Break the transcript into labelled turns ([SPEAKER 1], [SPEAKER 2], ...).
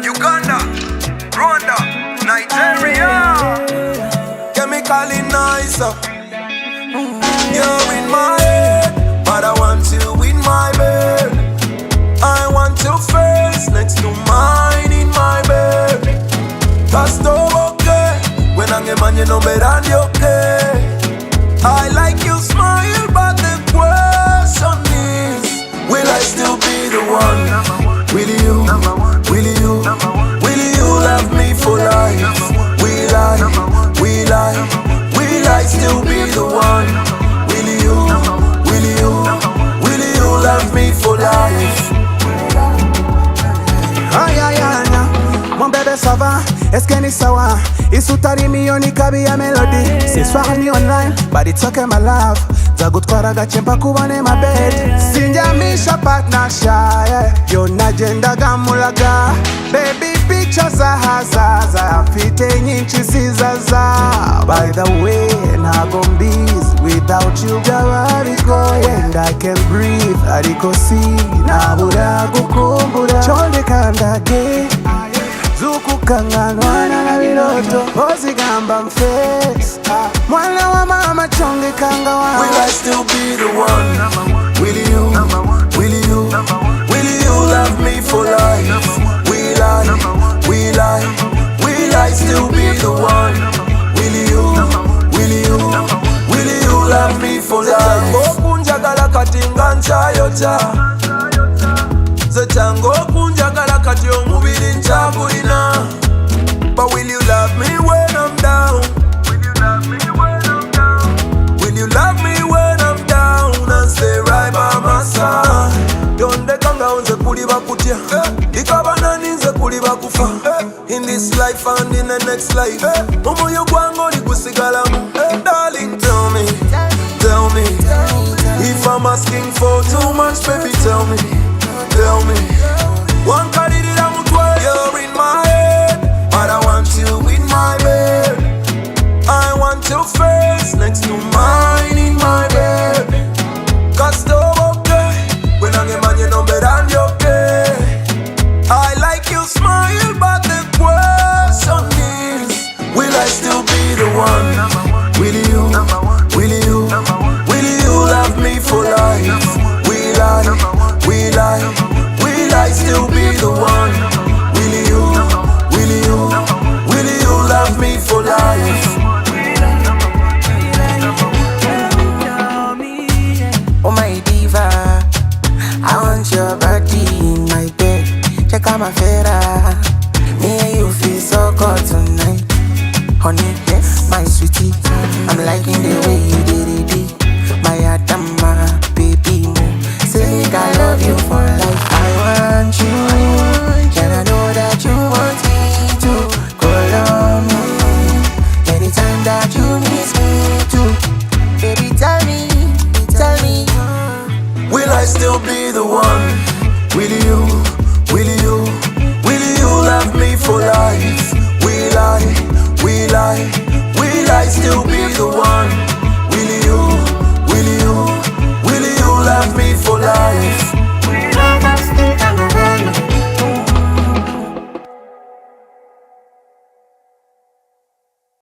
[SPEAKER 1] Uganda, Rwanda, Nigeria. Chemically nicer. You're in my head, but I want you in my bed. I want your face next to mine in my bed. That's no okay. When I'm a man, you know better than you okay. I like your smile, but the question is, will I still be the one? Will you, will you, will you love me for life? Will I still be the one? Will you, will you love me for life?
[SPEAKER 2] Ay, ay, ay, ay. Mon bébé ça va, est-ce que ni sawa? Isutari miyoni kabi ya melody. Ce soir ni online, but it's okay my love. Zagutwara gachempa kubane my bed. Sinjamisha partnership, yeah. Yo najenda gamulaga. Baby pictures are hazaza. Mfite nyinchi sizaza. By the way, nagombiz. Without you jawariko. And I can breathe. Ariko si. Nabura gukumbura. Chonde kandage. Zuku kanganwana na biloto. Ozi gamba mfex. Mwana wa mama chonge kangawa.
[SPEAKER 1] Will I still be the one? Will you, will you love me for life? Will I still be the one? Will you love me for life? Okunjagala katinga nchayota. Zachango kunjagala kati omubiri nchagulina. But will you love me when I'm down? Will you love me when I'm down and stay right by my side? Yonde kanga unze kuliba kutia, ikabana ninze kuliba kufa. In this life and in the next life, omoyo gwango likusigalamu. Darling, tell me, if I'm asking for too much, baby, tell me. One kalirira mutwe, you're in my head, but I want you in my bed. I want your face next to mine in my bed. Cause no okay, when I'm a man you know better than you okay. I like your smile, but the question is, will I still be the one? Will you love me for life? Will I still be the one? Will you love me for life?
[SPEAKER 3] Oh my diva, I want your body in my bed. Check out my fedra. Me and you feel so good tonight. Honey, yes, my sweetie.